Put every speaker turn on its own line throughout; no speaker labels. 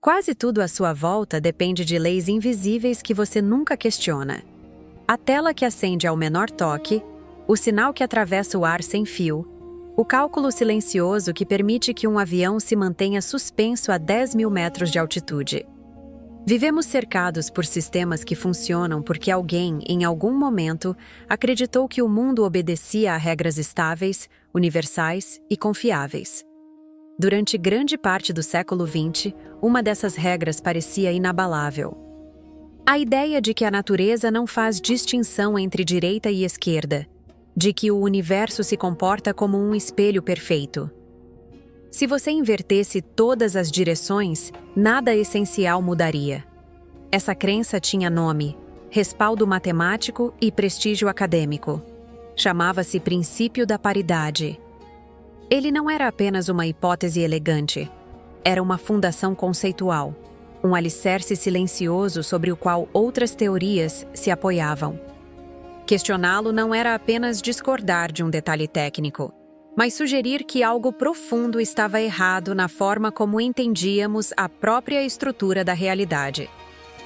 Quase tudo à sua volta depende de leis invisíveis que você nunca questiona. A tela que acende ao menor toque, o sinal que atravessa o ar sem fio, o cálculo silencioso que permite que um avião se mantenha suspenso a 10.000 metros de altitude. Vivemos cercados por sistemas que funcionam porque alguém, em algum momento, acreditou que o mundo obedecia a regras estáveis, universais e confiáveis. Durante grande parte do século XX, uma dessas regras parecia inabalável. A ideia de que a natureza não faz distinção entre direita e esquerda, de que o universo se comporta como um espelho perfeito. Se você invertesse todas as direções, nada essencial mudaria. Essa crença tinha nome, respaldo matemático e prestígio acadêmico. Chamava-se princípio da paridade. Ele não era apenas uma hipótese elegante. Era uma fundação conceitual, um alicerce silencioso sobre o qual outras teorias se apoiavam. Questioná-lo não era apenas discordar de um detalhe técnico, mas sugerir que algo profundo estava errado na forma como entendíamos a própria estrutura da realidade.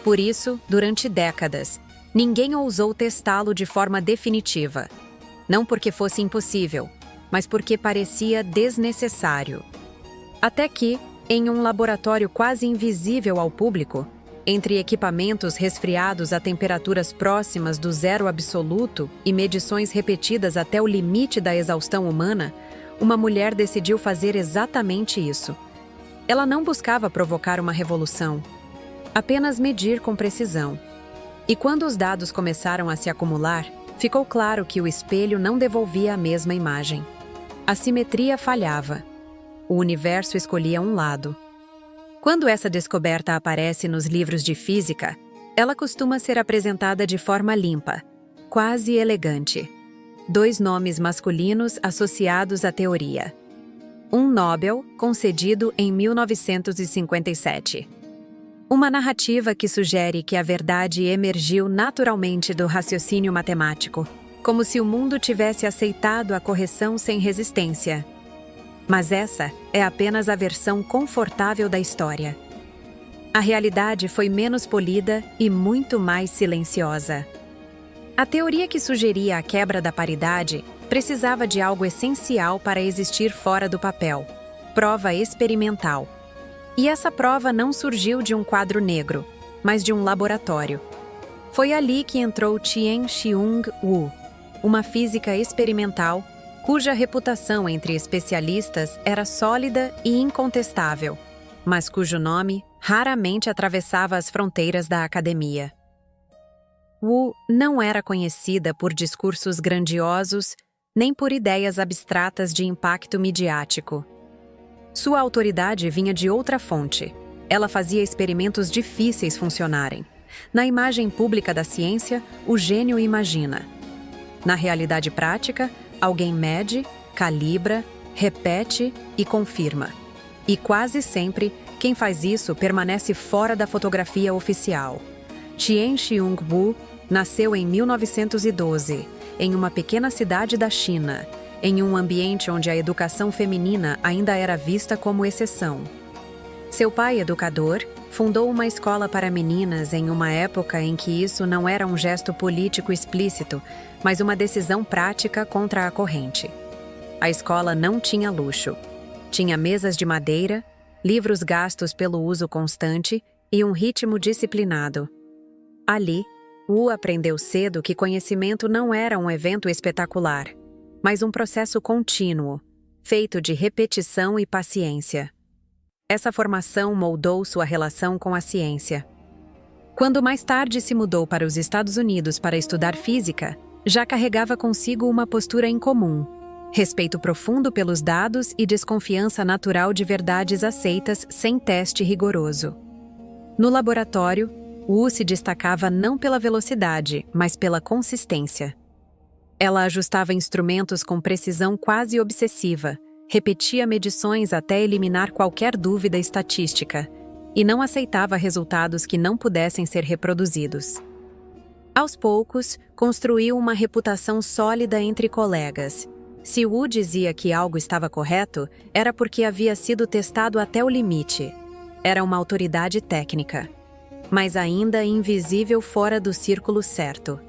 Por isso, durante décadas, ninguém ousou testá-lo de forma definitiva. Não porque fosse impossível, mas porque parecia desnecessário. Até que, em um laboratório quase invisível ao público, entre equipamentos resfriados a temperaturas próximas do zero absoluto e medições repetidas até o limite da exaustão humana, uma mulher decidiu fazer exatamente isso. Ela não buscava provocar uma revolução, apenas medir com precisão. E quando os dados começaram a se acumular, ficou claro que o espelho não devolvia a mesma imagem. A simetria falhava. O universo escolhia um lado. Quando essa descoberta aparece nos livros de física, ela costuma ser apresentada de forma limpa, quase elegante. 2 nomes masculinos associados à teoria. Um Nobel, concedido em 1957. Uma narrativa que sugere que a verdade emergiu naturalmente do raciocínio matemático, como se o mundo tivesse aceitado a correção sem resistência. Mas essa é apenas a versão confortável da história. A realidade foi menos polida e muito mais silenciosa. A teoria que sugeria a quebra da paridade precisava de algo essencial para existir fora do papel: prova experimental. E essa prova não surgiu de um quadro negro, mas de um laboratório. Foi ali que entrou Tien-Shiung Wu, uma física experimental cuja reputação entre especialistas era sólida e incontestável, mas cujo nome raramente atravessava as fronteiras da academia. Wu não era conhecida por discursos grandiosos, nem por ideias abstratas de impacto midiático. Sua autoridade vinha de outra fonte. Ela fazia experimentos difíceis funcionarem. Na imagem pública da ciência, o gênio imagina. Na realidade prática, alguém mede, calibra, repete e confirma. E quase sempre, quem faz isso permanece fora da fotografia oficial. Tien-Shiung Wu nasceu em 1912, em uma pequena cidade da China, em um ambiente onde a educação feminina ainda era vista como exceção. Seu pai, educador, fundou uma escola para meninas em uma época em que isso não era um gesto político explícito, mas uma decisão prática contra a corrente. A escola não tinha luxo. Tinha mesas de madeira, livros gastos pelo uso constante e um ritmo disciplinado. Ali, Wu aprendeu cedo que conhecimento não era um evento espetacular, mas um processo contínuo, feito de repetição e paciência. Essa formação moldou sua relação com a ciência. Quando mais tarde se mudou para os Estados Unidos para estudar física, já carregava consigo uma postura incomum: respeito profundo pelos dados e desconfiança natural de verdades aceitas sem teste rigoroso. No laboratório, Wu se destacava não pela velocidade, mas pela consistência. Ela ajustava instrumentos com precisão quase obsessiva, repetia medições até eliminar qualquer dúvida estatística, e não aceitava resultados que não pudessem ser reproduzidos. Aos poucos, construiu uma reputação sólida entre colegas. Se Wu dizia que algo estava correto, era porque havia sido testado até o limite. Era uma autoridade técnica, mas ainda invisível fora do círculo certo.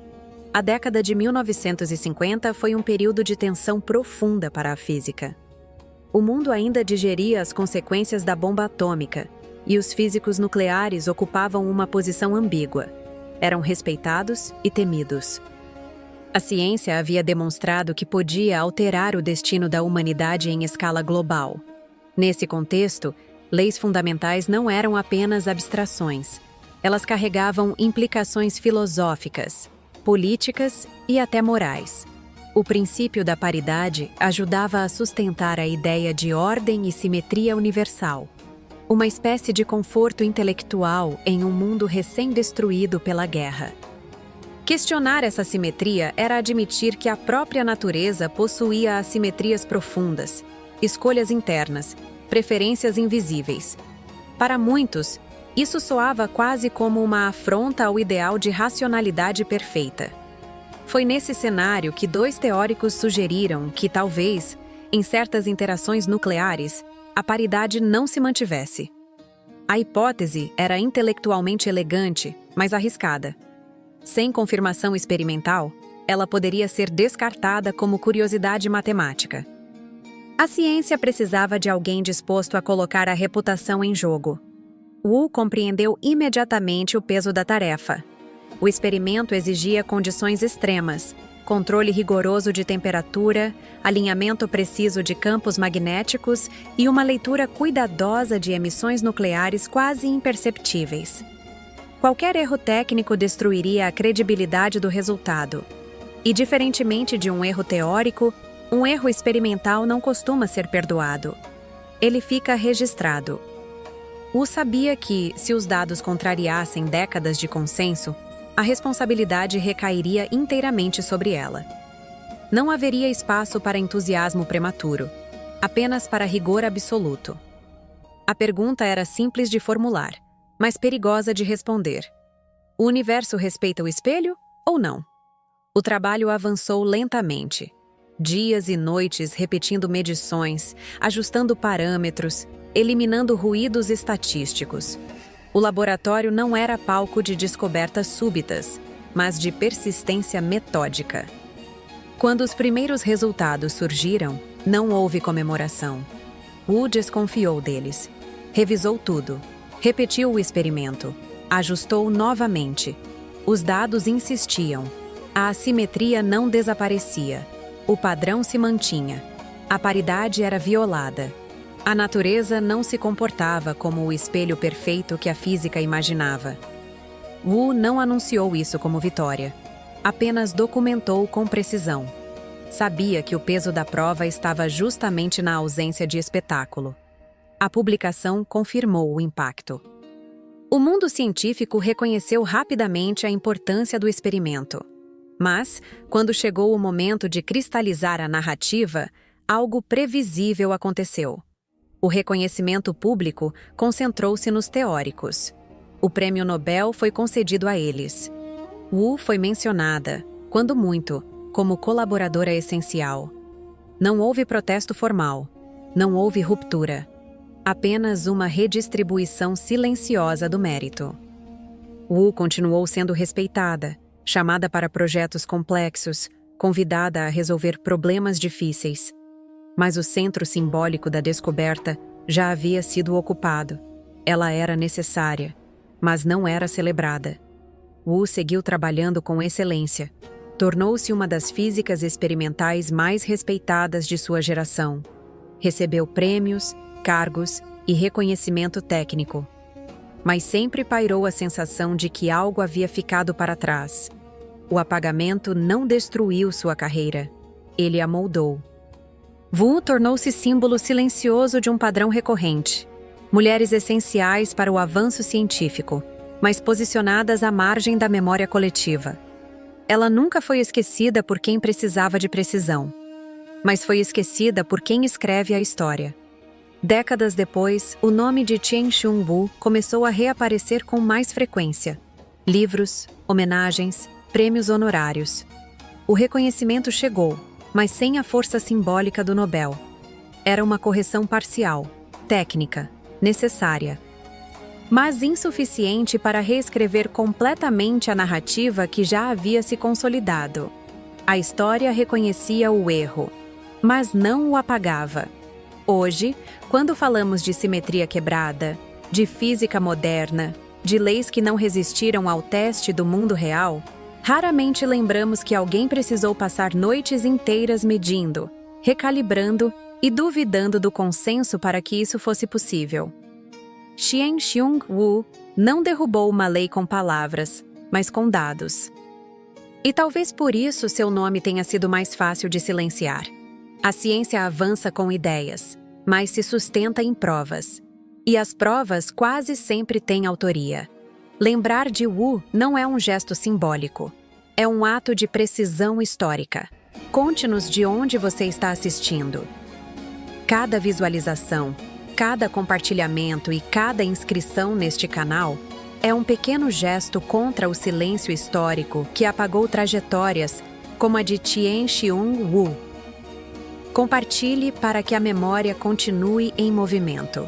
A década de 1950 foi um período de tensão profunda para a física. O mundo ainda digeria as consequências da bomba atômica, e os físicos nucleares ocupavam uma posição ambígua. Eram respeitados e temidos. A ciência havia demonstrado que podia alterar o destino da humanidade em escala global. Nesse contexto, leis fundamentais não eram apenas abstrações. Elas carregavam implicações filosóficas, políticas e até morais. O princípio da paridade ajudava a sustentar a ideia de ordem e simetria universal, uma espécie de conforto intelectual em um mundo recém-destruído pela guerra. Questionar essa simetria era admitir que a própria natureza possuía assimetrias profundas, escolhas internas, preferências invisíveis. Para muitos, isso soava quase como uma afronta ao ideal de racionalidade perfeita. Foi nesse cenário que dois teóricos sugeriram que, talvez, em certas interações nucleares, a paridade não se mantivesse. A hipótese era intelectualmente elegante, mas arriscada. Sem confirmação experimental, ela poderia ser descartada como curiosidade matemática. A ciência precisava de alguém disposto a colocar a reputação em jogo. Wu compreendeu imediatamente o peso da tarefa. O experimento exigia condições extremas, controle rigoroso de temperatura, alinhamento preciso de campos magnéticos e uma leitura cuidadosa de emissões nucleares quase imperceptíveis. Qualquer erro técnico destruiria a credibilidade do resultado. E, diferentemente de um erro teórico, um erro experimental não costuma ser perdoado. Ele fica registrado. Wu sabia que, se os dados contrariassem décadas de consenso, a responsabilidade recairia inteiramente sobre ela. Não haveria espaço para entusiasmo prematuro, apenas para rigor absoluto. A pergunta era simples de formular, mas perigosa de responder. O universo respeita o espelho ou não? O trabalho avançou lentamente. Dias e noites repetindo medições, ajustando parâmetros, eliminando ruídos estatísticos. O laboratório não era palco de descobertas súbitas, mas de persistência metódica. Quando os primeiros resultados surgiram, não houve comemoração. Wu desconfiou deles. Revisou tudo. Repetiu o experimento. Ajustou novamente. Os dados insistiam. A assimetria não desaparecia. O padrão se mantinha. A paridade era violada. A natureza não se comportava como o espelho perfeito que a física imaginava. Wu não anunciou isso como vitória. Apenas documentou com precisão. Sabia que o peso da prova estava justamente na ausência de espetáculo. A publicação confirmou o impacto. O mundo científico reconheceu rapidamente a importância do experimento. Mas, quando chegou o momento de cristalizar a narrativa, algo previsível aconteceu. O reconhecimento público concentrou-se nos teóricos. O prêmio Nobel foi concedido a eles. Wu foi mencionada, quando muito, como colaboradora essencial. Não houve protesto formal. Não houve ruptura. Apenas uma redistribuição silenciosa do mérito. Wu continuou sendo respeitada, chamada para projetos complexos, convidada a resolver problemas difíceis. Mas o centro simbólico da descoberta já havia sido ocupado. Ela era necessária, mas não era celebrada. Wu seguiu trabalhando com excelência. Tornou-se uma das físicas experimentais mais respeitadas de sua geração. Recebeu prêmios, cargos e reconhecimento técnico. Mas sempre pairou a sensação de que algo havia ficado para trás. O apagamento não destruiu sua carreira. Ele a moldou. Wu tornou-se símbolo silencioso de um padrão recorrente. Mulheres essenciais para o avanço científico, mas posicionadas à margem da memória coletiva. Ela nunca foi esquecida por quem precisava de precisão, mas foi esquecida por quem escreve a história. Décadas depois, o nome de Chien-Shiung Wu começou a reaparecer com mais frequência. Livros, homenagens, prêmios honorários. O reconhecimento chegou, mas sem a força simbólica do Nobel. Era uma correção parcial, técnica, necessária. mas insuficiente para reescrever completamente a narrativa que já havia se consolidado. A história reconhecia o erro, mas não o apagava. Hoje, quando falamos de simetria quebrada, de física moderna, de leis que não resistiram ao teste do mundo real, raramente lembramos que alguém precisou passar noites inteiras medindo, recalibrando e duvidando do consenso para que isso fosse possível. Chien-Shiung Wu não derrubou uma lei com palavras, mas com dados. E talvez por isso seu nome tenha sido mais fácil de silenciar. A ciência avança com ideias, mas se sustenta em provas. E as provas quase sempre têm autoria. Lembrar de Wu não é um gesto simbólico. É um ato de precisão histórica. Conte-nos de onde você está assistindo. Cada visualização, cada compartilhamento e cada inscrição neste canal é um pequeno gesto contra o silêncio histórico que apagou trajetórias como a de Chien-Shiung Wu. Compartilhe para que a memória continue em movimento.